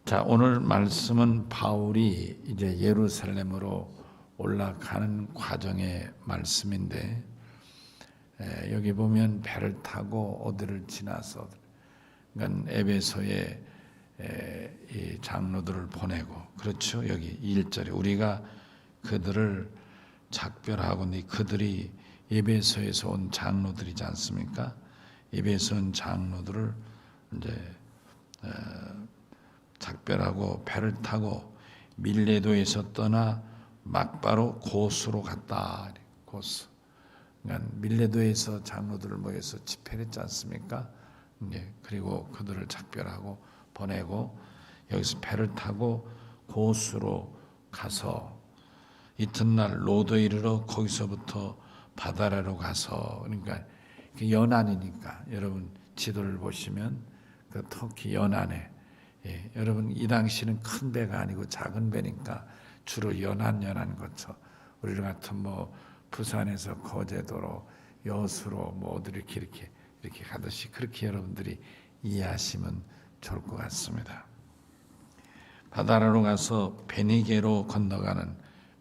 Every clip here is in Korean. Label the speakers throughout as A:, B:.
A: 자, 오늘 말씀은 바울이 이제 예루살렘으로 올라가는 과정의 말씀인데, 여기 보면 배를 타고 어디를 지나서, 그러니까 에베소에 이 장로들을 보내고, 그렇죠? 여기 1절에 우리가 그들을 작별하고, 그들이 에베소에서 온 장로들이지 않습니까? 에베소 온 장로들을 이제 작별하고 배를 타고 밀레도에서 떠나 막바로 고수로 갔다. 고수. 그러니까 밀레도에서 장로들을 모여서 집회를 했지 않습니까? 그리고 그들을 작별하고 보내고 여기서 배를 타고 고수로 가서 이튿날 로도에 이르러 거기서부터 바다라로 가서, 그러니까 연안이니까 여러분 지도를 보시면 그 터키 연안에, 여러분 이 당시는 큰 배가 아니고 작은 배니까 주로 연안 거쳐 우리 같은 뭐 부산에서 거제도로 여수로 뭐 어디 이렇게 가듯이 그렇게 여러분들이 이해하시면 좋을 것 같습니다. 바다라로 가서 베니게로 건너가는,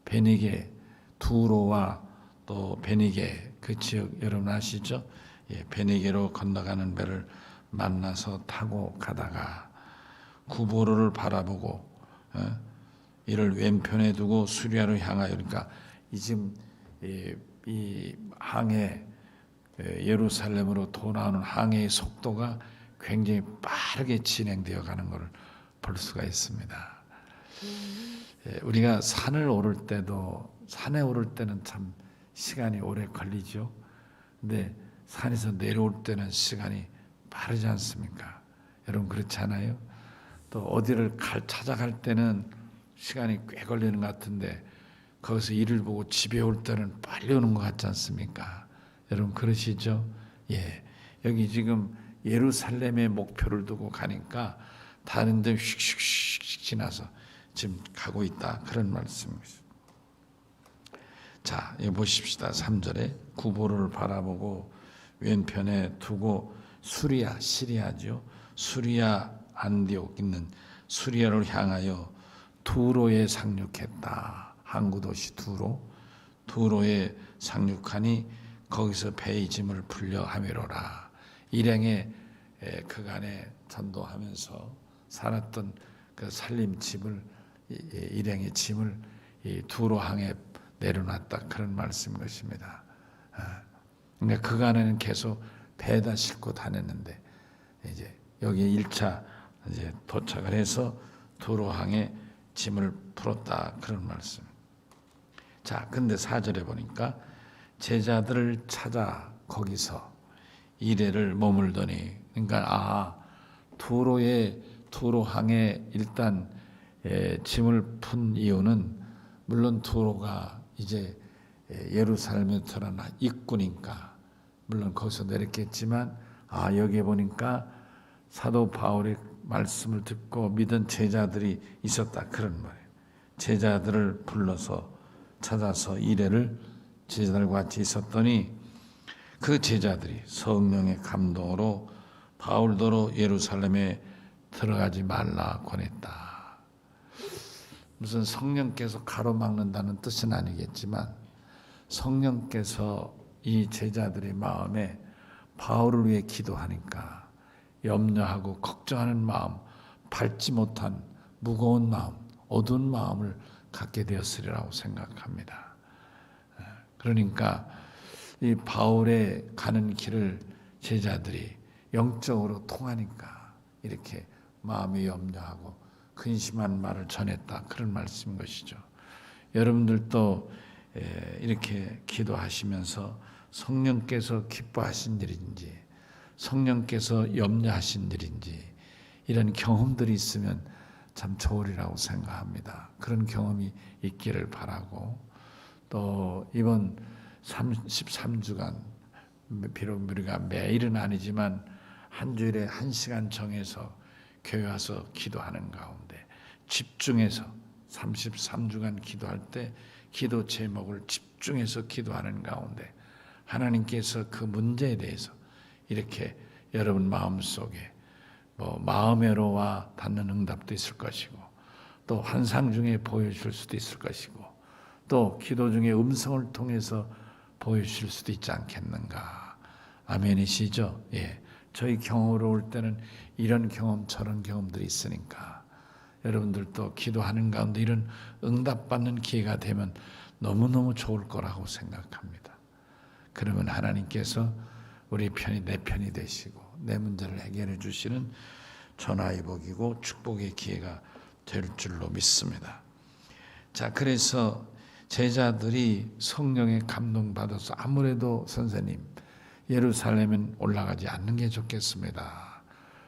A: 베니게 두로와 또 베니게 그 지역 여러분 아시죠? 베니게로 건너가는 배를 만나서 타고 가다가 구보로를 바라보고 이를 왼편에 두고 수리아로 향하여, 그러니까 지금 이 항해, 예루살렘으로 돌아오는 항해의 속도가 굉장히 빠르게 진행되어 가는 것을 볼 수가 있습니다. 우리가 산에 오를 때는 참 시간이 오래 걸리죠. 근데 산에서 내려올 때는 시간이 빠르지 않습니까? 여러분 그렇지 않아요? 또 어디를 찾아갈 때는 시간이 꽤 걸리는 것 같은데 거기서 일을 보고 집에 올 때는 빨리 오는 것 같지 않습니까? 여러분 그러시죠? 여기 지금 예루살렘에 목표를 두고 가니까 다른 데 휙휙 지나서 지금 가고 있다, 그런 말씀입니다. 자, 여기 보십시다. 3절에 구보를 바라보고 왼편에 두고 수리아, 시리아죠. 수리아 안디옥 있는 수리아를 향하여 두로에 상륙했다. 항구 도시 두로에 상륙하니 거기서 배의 짐을 풀려 하미로라. 일행에 그간에 전도하면서 살았던 그 살림집을, 일행의 짐을 이 두로항에 내려놨다, 그런 말씀인 것입니다. 그러니까 그간에는 계속 배에다 싣고 다녔는데 이제 여기 1차 이제 도착을 해서 두로항에 짐을 풀었다, 그런 말씀. 자, 근데 4절에 보니까 제자들을 찾아 거기서 이래를 머물더니, 그러니까 두로항에 일단 짐을 푼 이유는, 물론 두로가 이제 예루살렘에 들어나 입구니까 물론 거기서 내렸겠지만, 여기에 보니까 사도 바울의 말씀을 듣고 믿은 제자들이 있었다, 그런 말이에요. 제자들을 불러서 찾아서 이래를 제자들과 같이 있었더니 그 제자들이 성령의 감동으로 바울더러 예루살렘에 들어가지 말라 권했다. 무슨 성령께서 가로막는다는 뜻은 아니겠지만 성령께서 이 제자들의 마음에 바울을 위해 기도하니까 염려하고 걱정하는 마음, 밟지 못한 무거운 마음, 어두운 마음을 갖게 되었으리라고 생각합니다. 그러니까 이 바울의 가는 길을 제자들이 영적으로 통하니까 이렇게 마음이 염려하고 근심한 말을 전했다, 그런 말씀인 것이죠. 여러분들도 이렇게 기도하시면서 성령께서 기뻐하신 일인지, 성령께서 염려하신 일인지 이런 경험들이 있으면 참 좋으리라고 생각합니다. 그런 경험이 있기를 바라고, 또 이번 33주간 비록 우리가 매일은 아니지만 한 주일에 1시간 정해서 교회 와서 기도하는 가운데 집중해서 33주간 기도할 때 기도 제목을 집중해서 기도하는 가운데 하나님께서 그 문제에 대해서 이렇게 여러분 마음속에 뭐 마음으로와 받는 응답도 있을 것이고, 또 환상 중에 보여줄 수도 있을 것이고, 또 기도 중에 음성을 통해서 보여줄 수도 있지 않겠는가. 아멘이시죠? 예. 저희 경험으로 올 때는 이런 경험 저런 경험들이 있으니까 여러분들도 기도하는 가운데 이런 응답받는 기회가 되면 너무너무 좋을 거라고 생각합니다. 그러면 하나님께서 우리 편이 내 편이 되시고 내 문제를 해결해 주시는 전화의 복이고 축복의 기회가 될 줄로 믿습니다. 자, 그래서 제자들이 성령에 감동받아서 아무래도 선생님 예루살렘은 올라가지 않는 게 좋겠습니다.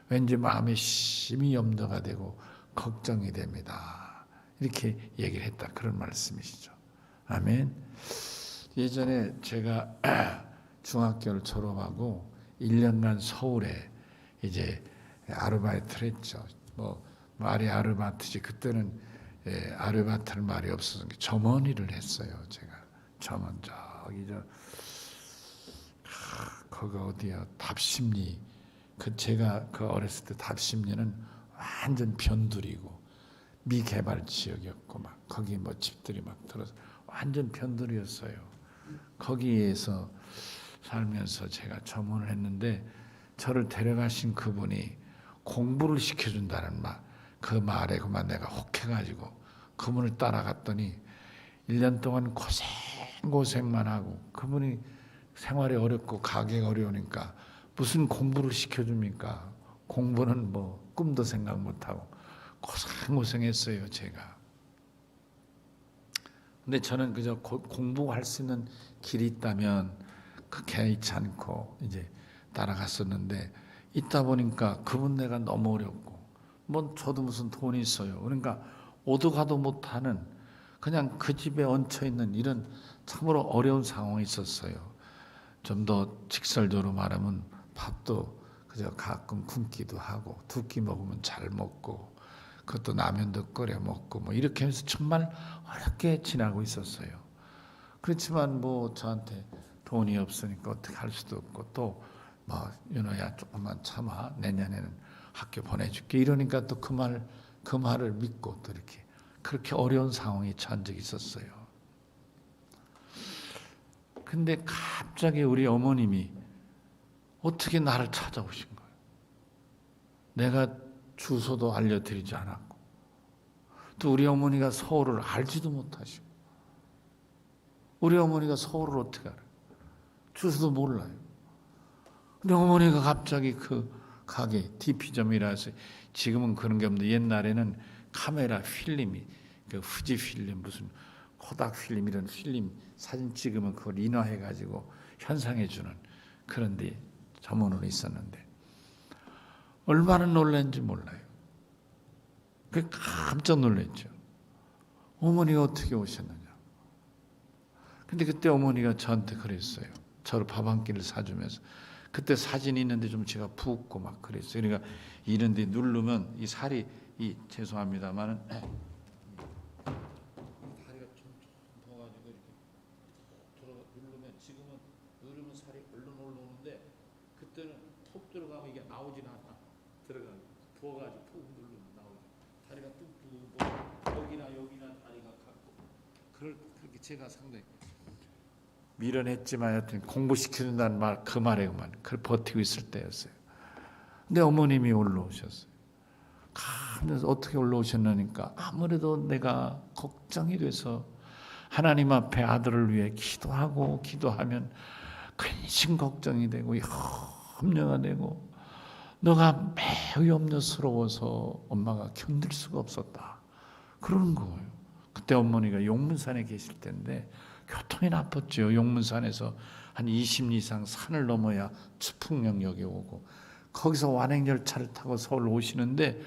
A: 왠지 마음에 심히 염려가 되고 걱정이 됩니다. 이렇게 얘기를 했다. 그런 말씀이시죠. 아멘. 예전에 제가 중학교를 졸업하고 1년간 서울에 이제 아르바이트를 했죠. 뭐 말이 아르바이트지 그때는 아르바이트는 말이 없어서 점원일을 했어요. 제가 점원 저기 거기 어디야 답심리 제가 어렸을 때 답심리는 완전 변두리고 미개발 지역이었고 막 거기 뭐 집들이 막 들어서 완전 변두리였어요. 거기에서 살면서 제가 점원을 했는데 저를 데려가신 그분이 공부를 시켜준다는 그 말에 그만 내가 혹해가지고 그분을 따라갔더니 1년 동안 고생만 하고 그분이 생활이 어렵고 가게가 어려우니까 무슨 공부를 시켜줍니까? 공부는 뭐 꿈도 생각 못하고 고생했어요 제가. 근데 저는 그저 공부할 수 있는 길이 있다면 그 개의치 않고 이제 따라갔었는데 있다 보니까 그분 내가 너무 어렵고 뭐 저도 무슨 돈이 있어요. 그러니까 오도 가도 못하는 그냥 그 집에 얹혀 있는 이런 참으로 어려운 상황이 있었어요. 좀 더 직설적으로 말하면 밥도 그저 가끔 굶기도 하고 두 끼 먹으면 잘 먹고 그것도 라면도 끓여 먹고 뭐 이렇게 해서 정말 어렵게 지나고 있었어요. 그렇지만 뭐 저한테 돈이 없으니까 어떻게 할 수도 없고 또 뭐 윤호야 조금만 참아 내년에는 학교 보내줄게 이러니까 또 그 말을 믿고 또 이렇게 그렇게 어려운 상황에 처한 적이 있었어요. 근데 갑자기 우리 어머님이 어떻게 나를 찾아오신 거예요. 내가 주소도 알려드리지 않았고 또 우리 어머니가 서울을 알지도 못하시고 우리 어머니가 서울을 어떻게 알아요. 주소도 몰라요. 근데 어머니가 갑자기 그 가게 DP점이라 해서 지금은 그런 게 없는데 옛날에는 카메라 필름이 그 후지 필름 무슨 코닥 필름 이런 필름 사진 찍으면 그걸 인화해가지고 현상해주는 그런 데 점원으로 있었는데 얼마나 놀랐는지 몰라요. 그 깜짝 놀랐죠. 어머니가 어떻게 오셨느냐. 근데 그때 어머니가 저한테 그랬어요. 저를 밥 한 끼를 사주면서 그때 사진이 있는데 좀 제가 붓고 막 그랬어요. 그러니까 이런 데 누르면 이 살이 죄송합니다만은 다리가 좀 더가지고 이렇게 누르면 지금은 누르면 살이 얼른 올라오는데 그때는 톡 들어가면 이게 나오진 않아. 들어가 부어가지고 푹 누르면 나오죠. 다리가 뚝뚝 여기나 다리가 갖고 그렇게 제가 상당히 미련했지만 하여튼 공부시켜준다는 말 그 말에만 그걸 버티고 있을 때였어요. 근데 어머님이 올라오셨어요. 가면서 어떻게 올라오셨느니까 아무래도 내가 걱정이 돼서 하나님 앞에 아들을 위해 기도하면 근심 걱정이 되고 염려가 되고 너가 매우 염려스러워서 엄마가 견딜 수가 없었다. 그러는 거예요. 그때 어머니가 용문산에 계실 때인데 교통이 나빴죠. 용문산에서 한 20리 이상 산을 넘어야 추풍령역에 오고 거기서 완행열차를 타고 서울 오시는데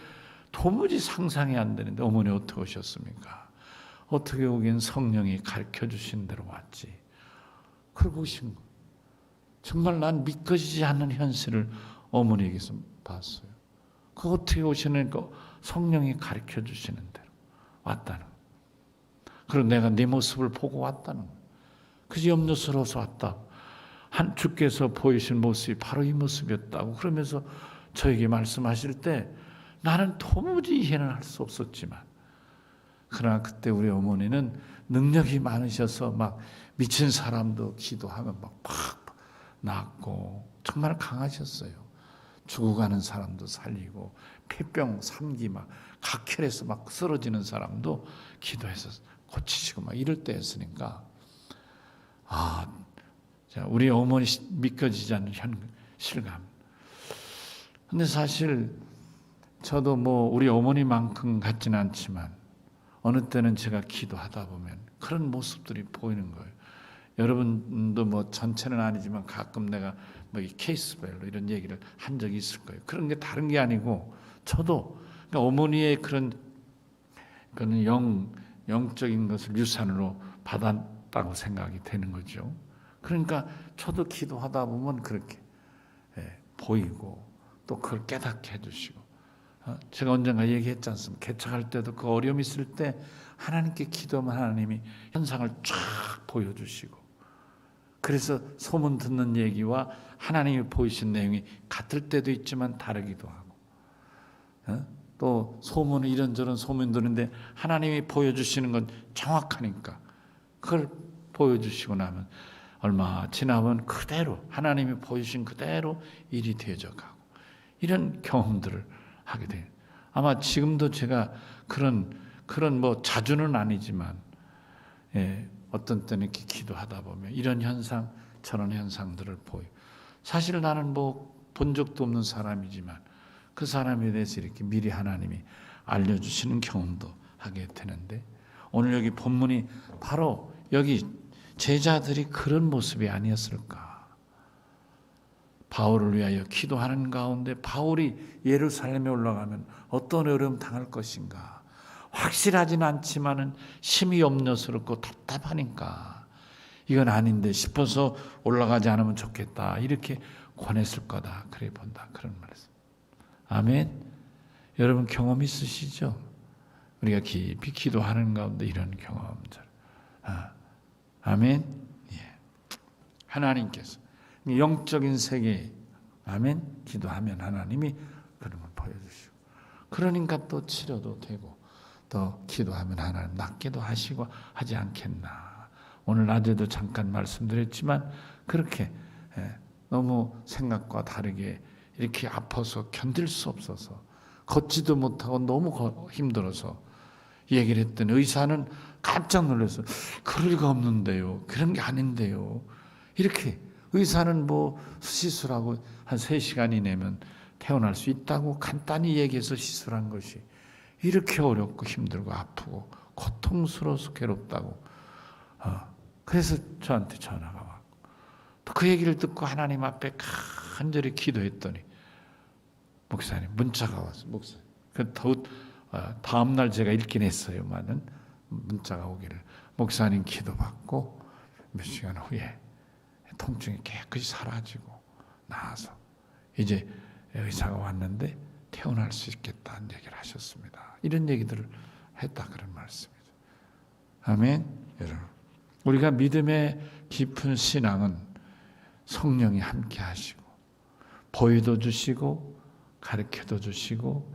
A: 도무지 상상이 안 되는데 어머니 어떻게 오셨습니까? 어떻게 오긴 성령이 가르쳐 주신 대로 왔지. 그러고 오신 거예요. 정말 난 믿겨지지 않는 현실을 어머니에게서 봤어요. 그 어떻게 오시니까 성령이 가르쳐 주시는 대로 왔다는 거예요. 그리고 내가 네 모습을 보고 왔다는 거예요. 그저 염려스러워서 왔다. 한 주께서 보이신 모습이 바로 이 모습이었다고 그러면서 저에게 말씀하실 때 나는 도무지 이해는 할 수 없었지만, 그러나 그때 우리 어머니는 능력이 많으셔서 막 미친 사람도 기도하면 막 팍 낫고 정말 강하셨어요. 죽어가는 사람도 살리고 폐병 3기 막 각혈해서 막 쓰러지는 사람도 기도해서 고치시고 막 이럴 때였으니까, 우리 어머니 믿겨지지 않는 실감. 근데 사실 저도 뭐 우리 어머니만큼 같지는 않지만 어느 때는 제가 기도하다 보면 그런 모습들이 보이는 거예요. 여러분도 뭐 전체는 아니지만 가끔 내가 뭐 이 케이스별로 이런 얘기를 한 적이 있을 거예요. 그런 게 다른 게 아니고 저도 그러니까 어머니의 그런 영적인 것을 유산으로 받았다고 생각이 되는 거죠. 그러니까 저도 기도하다 보면 그렇게 보이고 또 그걸 깨닫게 해주시고, 제가 언젠가 얘기했지 않습니까? 개척할 때도 그 어려움이 있을 때 하나님께 기도하면 하나님이 현상을 쫙 보여주시고, 그래서 소문 듣는 얘기와 하나님이 보이신 내용이 같을 때도 있지만 다르기도 하고, 또 소문은 이런저런 소문 드는데 하나님이 보여주시는 건 정확하니까 그걸 보여주시고 나면 얼마 지나면 그대로 하나님이 보여주신 그대로 일이 되어져 가고, 이런 경험들을 하게 돼요. 아마 지금도 제가 그런 뭐 자주는 아니지만 어떤 때는 이렇게 기도하다 보면 이런 현상 저런 현상들을 보여. 사실 나는 뭐 본 적도 없는 사람이지만 그 사람에 대해서 이렇게 미리 하나님이 알려주시는 경험도 하게 되는데, 오늘 여기 본문이 바로 여기 제자들이 그런 모습이 아니었을까. 바울을 위하여 기도하는 가운데 바울이 예루살렘에 올라가면 어떤 어려움 당할 것인가 확실하지는 않지만은 심히 염려스럽고 답답하니까 이건 아닌데 싶어서 올라가지 않으면 좋겠다 이렇게 권했을 거다 그래 본다, 그런 말씀. 아멘. 여러분 경험 있으시죠? 우리가 깊이 기도하는 가운데 이런 경험들. 아멘. 예. 하나님께서 영적인 세계, 아멘, 기도하면 하나님이 그런 걸 보여주시고, 그러니까 또 치료도 되고 또 기도하면 하나님 낫기도 하시고 하지 않겠나. 오늘 낮에도 잠깐 말씀드렸지만 그렇게 너무 생각과 다르게 이렇게 아파서 견딜 수 없어서 걷지도 못하고 너무 힘들어서 얘기를 했더니 의사는 깜짝 놀라서 그럴 리가 없는데요, 그런 게 아닌데요, 이렇게 의사는 뭐 수시술하고 한 3시간 이내면 태어날 수 있다고 간단히 얘기해서 시술한 것이 이렇게 어렵고 힘들고 아프고 고통스러워서 괴롭다고. 그래서 저한테 전화가 왔고, 또 그 얘기를 듣고 하나님 앞에 간절히 기도했더니 목사님 문자가 왔어요. 목사님. 다음 날 제가 읽긴 했어요만은 문자가 오기를, 목사님 기도받고 몇 시간 후에 통증이 깨끗이 사라지고 나아서 이제 의사가 왔는데 태어날 수 있겠다는 얘기를 하셨습니다. 이런 얘기들을 했다, 그런 말씀이죠. 아멘. 여러분, 우리가 믿음의 깊은 신앙은 성령이 함께 하시고 보여도 주시고 가르쳐도 주시고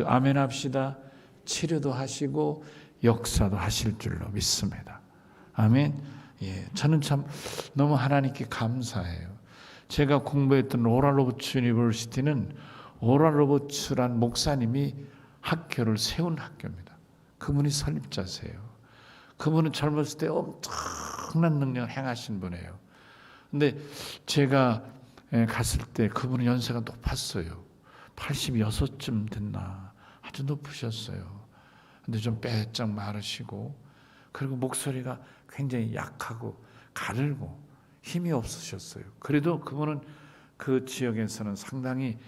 A: 아멘 합시다. 치료도 하시고 역사도 하실 줄로 믿습니다. 아멘. 예, 저는 참 너무 하나님께 감사해요. 제가 공부했던 오랄 로버츠 유니버시티는 오랄 로버츠란 목사님이 학교를 세운 학교입니다. 그분이 설립자세요. 그분은 젊었을 때 엄청난 능력을 행하신 분이에요. 근데 제가 갔을 때 그분은 연세가 높았어요. 86쯤 됐나, 아주 높으셨어요. 근데 좀 빼짝 마르시고, 그리고 목소리가 굉장히 약하고 가늘고 힘이 없으셨어요. 그래도 그분은 그 지역에서는 상당히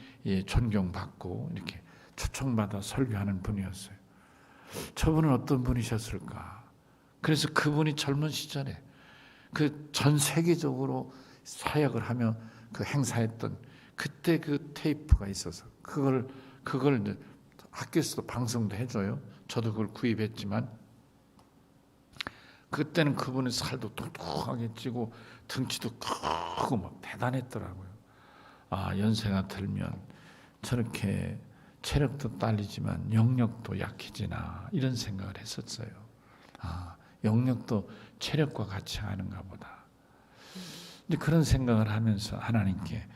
A: 존경받고 이렇게 초청받아 설교하는 분이었어요. 저분은 어떤 분이셨을까? 그래서 그분이 젊은 시절에 그 전 세계적으로 사역을 하며 그 행사했던 그때 그 테이프가 있어서 그걸 이제 학교에서도 방송도 해줘요. 저도 그걸 구입했지만 그때는 그분의 살도 뚱뚱하게 찌고 등치도 크고 막 대단했더라고요. 연세가 들면 저렇게 체력도 딸리지만 영력도 약해지나 이런 생각을 했었어요. 영력도 체력과 같이 하는가 보다. 근데 그런 생각을 하면서 하나님께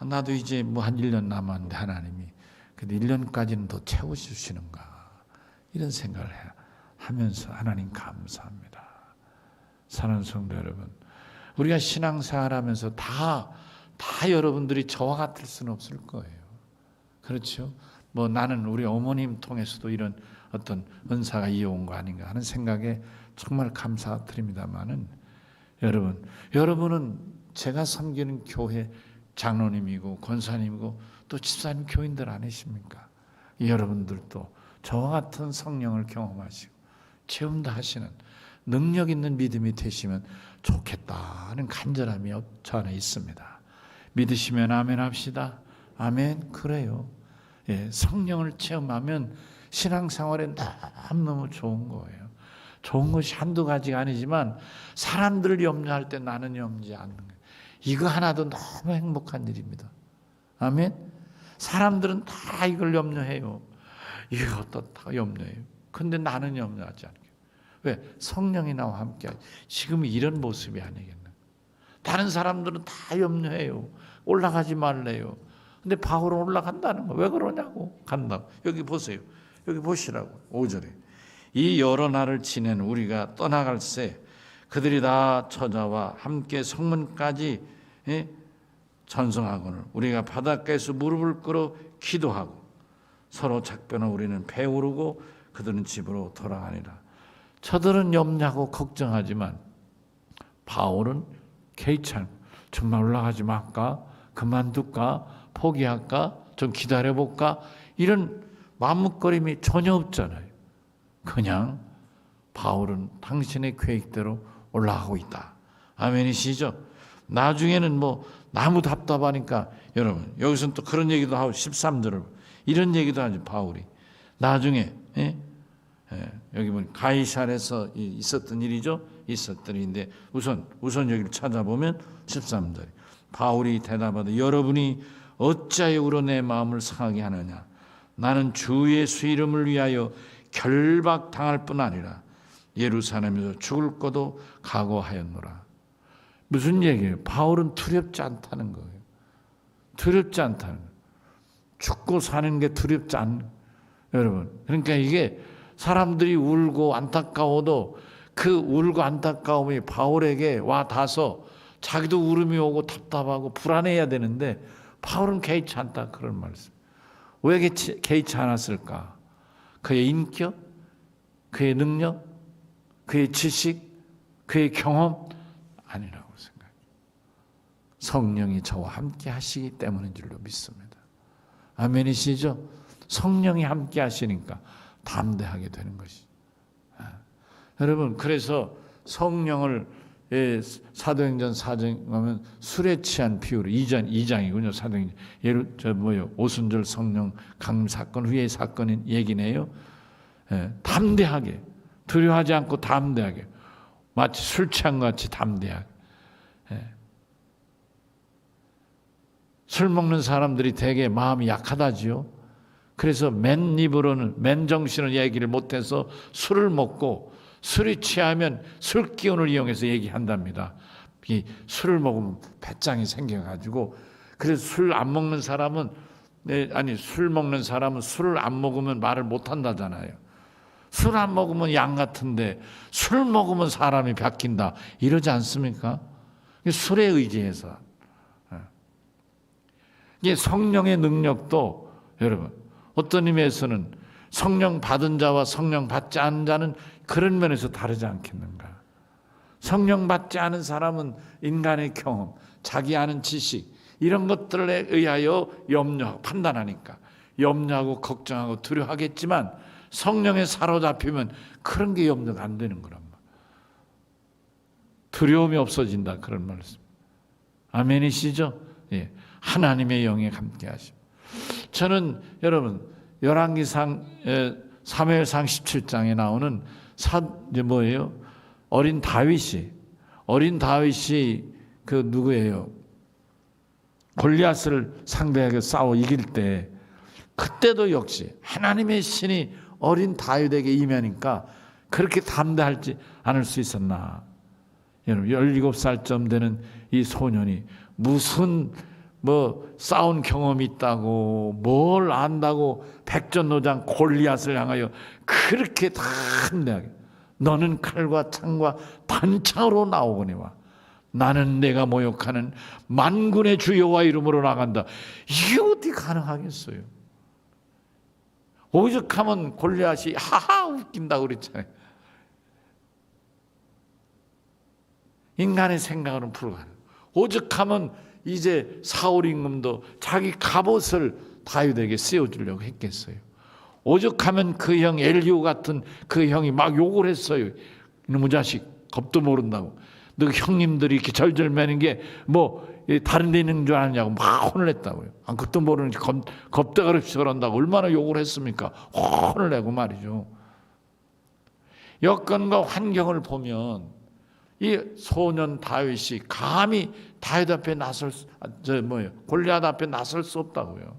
A: 나도 이제 뭐 한 1년 남았는데 하나님이 그래도 1년까지는 더 채워주시는가 이런 생각을 하면서 하나님 감사합니다. 사랑하는 성도 여러분, 우리가 신앙생활하면서 다 여러분들이 저와 같을 수는 없을 거예요. 그렇죠? 뭐 나는 우리 어머님 통해서도 이런 어떤 은사가 이어온 거 아닌가 하는 생각에 정말 감사드립니다만은 여러분은 제가 섬기는 교회 장로님이고 권사님이고 또 집사님 교인들 아니십니까? 여러분들도 저와 같은 성령을 경험하시고 체험도 하시는 능력 있는 믿음이 되시면 좋겠다는 간절함이 저 안에 있습니다. 믿으시면 아멘 합시다. 아멘. 그래요. 예, 성령을 체험하면 신앙생활에 너무 좋은 거예요. 좋은 것이 한두 가지가 아니지만 사람들을 염려할 때 나는 염려하지 않는 거예요. 이거 하나도 너무 행복한 일입니다. 아멘. 사람들은 다 이걸 염려해요. 이것도 다 염려해요. 근데 나는 염려하지 않아요. 왜? 성령이 나와 함께 하지. 지금 이런 모습이 아니겠나. 다른 사람들은 다 염려해요. 올라가지 말래요. 근데 바울은 올라간다는 거. 왜 그러냐고. 간다고. 여기 보세요. 여기 보시라고. 5절에. 이 여러 날을 지낸 우리가 떠나갈새 그들이 다 저자와 함께 성문까지 전성하거늘 우리가 바닷가에서 무릎을 꿇어 기도하고 서로 작별한 우리는 배우르고 그들은 집으로 돌아가니라. 저들은 염려하고 걱정하지만 바울은 개의치 정말 올라가지 말까? 그만둘까? 포기할까? 좀 기다려볼까? 이런 마음먹거림이 전혀 없잖아요. 그냥 바울은 당신의 계획대로 올라가고 있다. 아멘이시죠? 나중에는 뭐 너무 답답하니까 여러분 여기서는 또 그런 얘기도 하고 13절을 이런 얘기도 하죠. 바울이 나중에 여기 보면 가이사랴에서 있었던 일이죠. 있었던 일인데 우선 여기를 찾아보면 13절 바울이 대답하되 여러분이 어찌하여 우러 내 마음을 상하게 하느냐. 나는 주 예수 이름을 위하여 결박당할 뿐 아니라 예루살렘에서 죽을 것도 각오하였노라. 무슨 얘기예요? 바울은 두렵지 않다는 거예요. 두렵지 않다는 거예요. 죽고 사는 게 두렵지 않는 여러분. 그러니까 이게 사람들이 울고 안타까워도 그 울고 안타까움이 바울에게 와 닿아서 자기도 울음이 오고 답답하고 불안해야 되는데 바울은 개의치 않다 그런 말씀. 왜 개의치 않았을까? 그의 인격, 그의 능력, 그의 지식, 그의 경험 아니라고 생각해요. 성령이 저와 함께 하시기 때문인 줄로 믿습니다. 아멘이시죠? 성령이 함께 하시니까 담대하게 되는 것이. 여러분 그래서 성령을 사도행전 4장 가면 술에 취한 비유로 2장이군요. 사도행전 오순절 성령 강림 사건 후의 사건인 얘기네요. 담대하게 두려워하지 않고 담대하게 마치 술 취한 것 같이 담대하게. 술 먹는 사람들이 되게 마음이 약하다지요. 그래서 맨정신을 얘기를 못해서 술을 먹고 술이 취하면 술 기운을 이용해서 얘기한답니다. 이 술을 먹으면 배짱이 생겨가지고 그래서 술 안 먹는 사람은 술 먹는 사람은 술을 안 먹으면 말을 못한다잖아요. 술 안 먹으면 양 같은데 술 먹으면 사람이 바뀐다 이러지 않습니까? 술에 의지해서 이게 성령의 능력도 여러분 어떤 의미에서는 성령 받은 자와 성령 받지 않은 자는 그런 면에서 다르지 않겠는가. 성령 받지 않은 사람은 인간의 경험, 자기 아는 지식 이런 것들에 의하여 염려하고 판단하니까 염려하고 걱정하고 두려워하겠지만 성령에 사로잡히면 그런 게 염려가 안 되는 거란 말이에요. 두려움이 없어진다 그런 말씀. 아멘이시죠? 예. 하나님의 영에 함께 하십니다. 저는 여러분 열왕기상 사무엘상 17장에 나오는 어린 다윗이 그 누구예요? 골리앗을 상대하게 싸워 이길 때 그때도 역시 하나님의 신이 어린 다윗에게 임하니까 그렇게 담대하지 않을 수 있었나. 여러분 17살쯤 되는 이 소년이 무슨 싸운 경험이 있다고 뭘 안다고 백전노장 골리앗을 향하여 그렇게 담대하게 너는 칼과 창과 단창으로 나오거니와 나는 내가 모욕하는 만군의 주 여호와 이름으로 나간다. 이게 어떻게 가능하겠어요? 오죽하면 골리앗이 하하 웃긴다고 그랬잖아요. 인간의 생각으로는 불가능. 오죽하면 이제 사울 임금도 자기 갑옷을 다윗에게 씌워주려고 했겠어요. 오죽하면 그 형 엘리오 같은 그 형이 막 욕을 했어요. 이놈의 자식 겁도 모른다고. 너 형님들이 이렇게 절절매는 게 다른 데 있는 줄 아느냐고 막 혼을 냈다고요. 그것도 모르는 겁대가리 없이 그런다고 얼마나 욕을 했습니까? 혼을 내고 말이죠. 여건과 환경을 보면 이 소년 다윗이 감히 다윗 앞에 골리앗 앞에 나설 수 없다고요.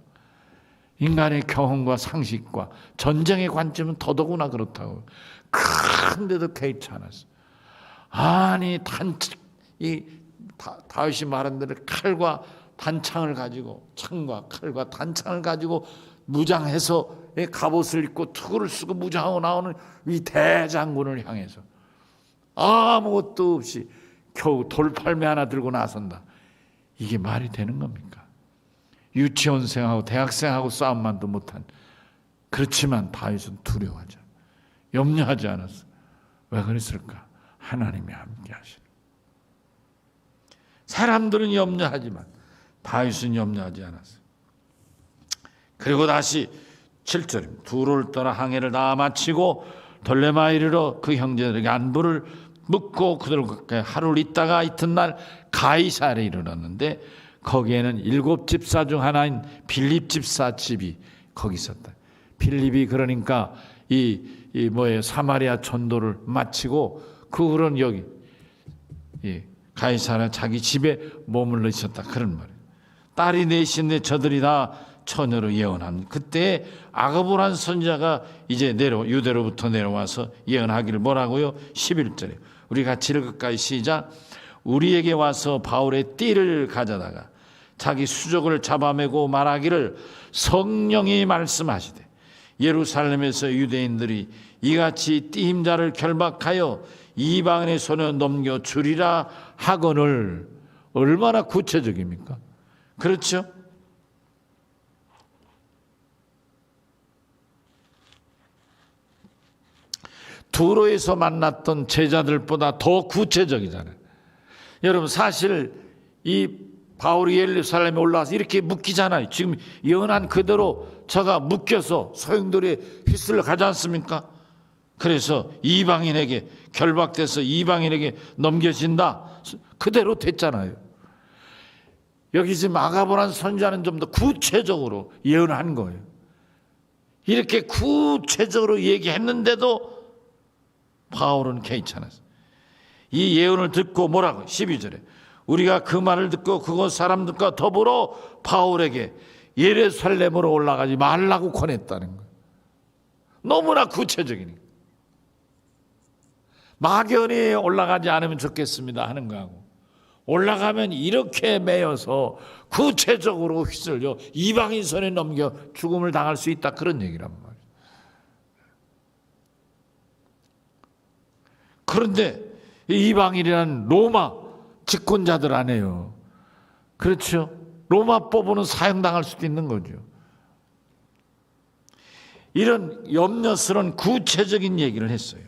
A: 인간의 경험과 상식과 전쟁의 관점은 더더구나 그렇다고요. 그런데도 개의치 않았어요. 아니 다윗이 말한 대로 칼과 단창을 가지고 창과 칼과 단창을 가지고 무장해서 갑옷을 입고 투구를 쓰고 무장하고 나오는 이 대장군을 향해서 아무것도 없이 겨우 돌팔매 하나 들고 나선다. 이게 말이 되는 겁니까? 유치원생하고 대학생하고 싸움만도 못한. 그렇지만 다윗은 두려워하지 않았어. 염려하지 않았어. 왜 그랬을까? 하나님이 함께 하시는. 사람들은 염려하지만 다윗은 염려하지 않았어요. 그리고 다시 7절 두로를 떠나 항해를 다 마치고 돌레마에 이르러 그 형제들에게 안부를 묻고 그들과 하루를 있다가 이튿날 가이사랴에 이르렀는데 거기에는 7 집사 중 하나인 빌립 집사 집이 거기 있었다. 빌립이 그러니까 사마리아 전도를 마치고 그 후로는 여기 가이사랴 자기 집에 머물러 있었다 그런 말이에요. 딸이 넷인데 저들이 다 처녀로 예언한 그때 아가보란 선지자가 이제 유대로부터 내려와서 예언하기를 뭐라고요? 11절에 우리 같이 읽을까요? 시작. 우리에게 와서 바울의 띠를 가져다가 자기 수족을 잡아매고 말하기를 성령이 말씀하시되 예루살렘에서 유대인들이 이같이 띠임자를 결박하여 이방인의 손에 넘겨주리라 하거늘. 얼마나 구체적입니까? 그렇죠? 두로에서 만났던 제자들보다 더 구체적이잖아요. 여러분 사실 이 바울이 예루살렘에 올라와서 이렇게 묶이잖아요. 지금 예언한 그대로 저가 묶여서 소용돌이에 휘슬러 가지 않습니까? 그래서 이방인에게 결박돼서 이방인에게 넘겨진다. 그대로 됐잖아요. 여기 지금 아가보란 선지자는 좀 더 구체적으로 예언한 거예요. 이렇게 구체적으로 얘기했는데도 바울은 개의치 않았어요. 이 예언을 듣고 뭐라고? 12절에 우리가 그 말을 듣고 그곳 사람들과 더불어 바울에게 예루살렘으로 올라가지 말라고 권했다는 거예요. 너무나 구체적이니까. 막연히 올라가지 않으면 좋겠습니다 하는 거하고 올라가면 이렇게 매여서 구체적으로 휘슬려 이방인 손에 넘겨 죽음을 당할 수 있다 그런 얘기란 말이에요. 그런데 이방인이라는 로마 집권자들 아니에요. 그렇죠? 로마법으로는 사형당할 수도 있는 거죠. 이런 염려스러운 구체적인 얘기를 했어요.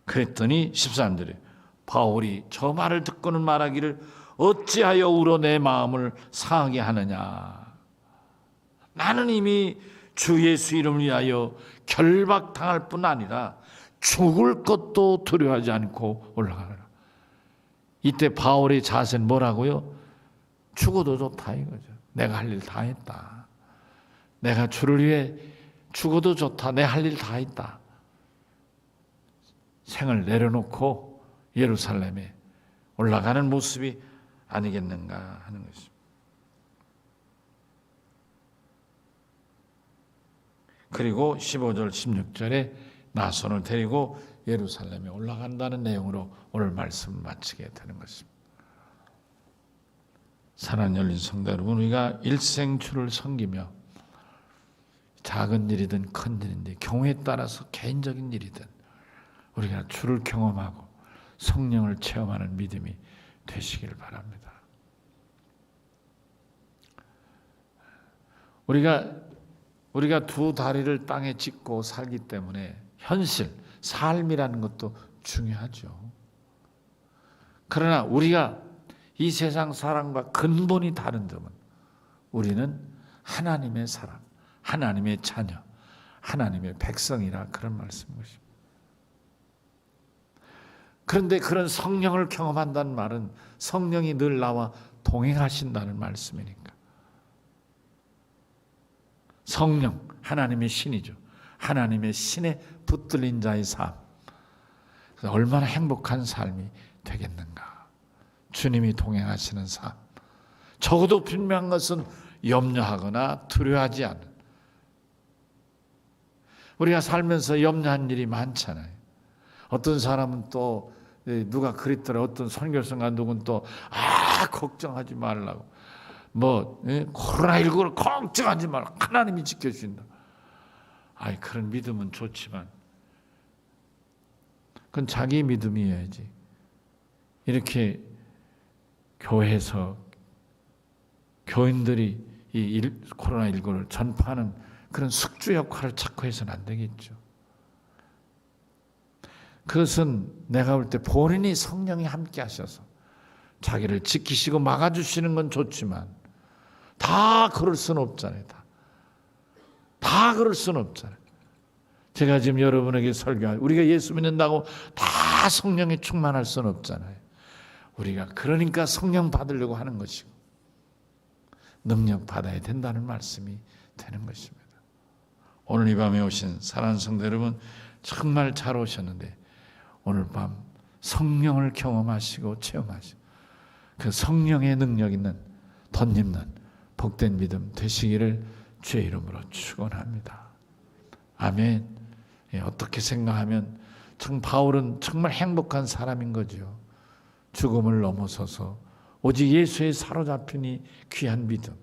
A: 그랬더니 13절에 바울이 저 말을 듣고는 말하기를 어찌하여 울어 내 마음을 상하게 하느냐. 나는 이미 주 예수 이름을 위하여 결박당할 뿐 아니라 죽을 것도 두려워하지 않고 올라가라. 이때 바울의 자세는 뭐라고요? 죽어도 좋다 이거죠. 내가 할 일 다 했다. 내가 주를 위해 죽어도 좋다. 내 할 일 다 했다. 생을 내려놓고 예루살렘에 올라가는 모습이 아니겠는가 하는 것입니다. 그리고 15절 16절에 나손을 데리고 예루살렘에 올라간다는 내용으로 오늘 말씀을 마치게 되는 것입니다. 사랑하는 열린 성도 여러분, 우리가 일생 주를 섬기며 작은 일이든 큰 일인데 경우에 따라서 개인적인 일이든 우리가 주를 경험하고 성령을 체험하는 믿음이 되시길 바랍니다. 우리가 두 다리를 땅에 짚고 살기 때문에 현실, 삶이라는 것도 중요하죠. 그러나 우리가 이 세상 사람과 근본이 다른 점은 우리는 하나님의 사람, 하나님의 자녀, 하나님의 백성이라 그런 말씀인 것입니다. 그런데 그런 성령을 경험한다는 말은 성령이 늘 나와 동행하신다는 말씀이니까. 성령, 하나님의 신이죠. 하나님의 신에 붙들린 자의 삶. 얼마나 행복한 삶이 되겠는가. 주님이 동행하시는 삶. 적어도 분명한 것은 염려하거나 두려워하지 않는. 우리가 살면서 염려한 일이 많잖아요. 어떤 사람은 또 누가 그랬더라. 어떤 선교사가 누군 또 걱정하지 말라고. 코로나19를 걱정하지 말라고. 하나님이 지켜주신다. 그런 믿음은 좋지만 그건 자기 믿음이어야지. 이렇게 교회에서 교인들이 이 코로나19를 전파하는 그런 숙주 역할을 자꾸 해서는 안 되겠죠. 그것은 내가 볼 때 본인이 성령이 함께 하셔서 자기를 지키시고 막아주시는 건 좋지만 다 그럴 수는 없잖아요. 다 그럴 수는 없잖아요. 제가 지금 여러분에게 설교하고 우리가 예수 믿는다고 다 성령에 충만할 수는 없잖아요. 우리가 그러니까 성령 받으려고 하는 것이고 능력 받아야 된다는 말씀이 되는 것입니다. 오늘 이 밤에 오신 사랑하는 성도 여러분, 정말 잘 오셨는데 오늘 밤 성령을 경험하시고 체험하시고 그 성령의 능력 있는 덧입는 복된 믿음 되시기를 주의 이름으로 축원합니다. 아멘. 어떻게 생각하면 바울은 정말 행복한 사람인 거죠. 죽음을 넘어서서 오직 예수에 사로잡힌 이 귀한 믿음,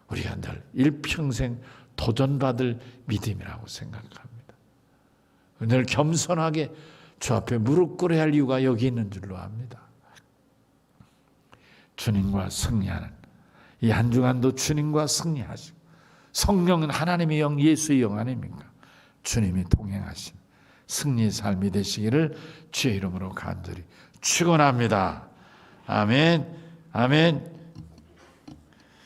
A: 우리가 늘 일평생 도전받을 믿음이라고 생각합니다. 늘 겸손하게 주 앞에 무릎 꿇어야 할 이유가 여기 있는 줄로 압니다. 주님과 승리하는 이 한 주간도 주님과 승리하시고 성령은 하나님의 영, 예수의 영 아닙니까? 주님이 동행하신 승리의 삶이 되시기를 주의 이름으로 간절히 축원합니다. 아멘. 아멘.